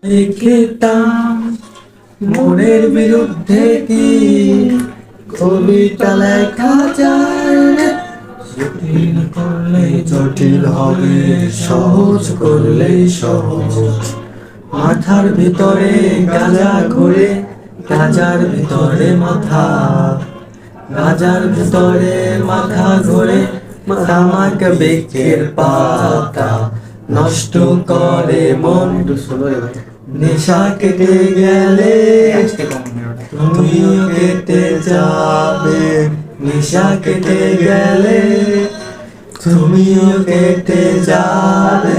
লিখিতাম মনের বিরুদ্ধে কি কবিতা লেখা যায়? জটিল করলে জটিল হবে, সহজ করলে সহজ। মাথার ভিতরে গাঁজা ঘোরে, গাঁজার ভিতরে মাথা, গাঁজার ভিতরে মাথা ঘোরে। তামাক বৃক্ষের পাতা নষ্ট করে মন। নেশা কেটে গেলে তুমিও কেটে যাবে, নেশা কেটে গেলে তুমিও কেটে যাবে।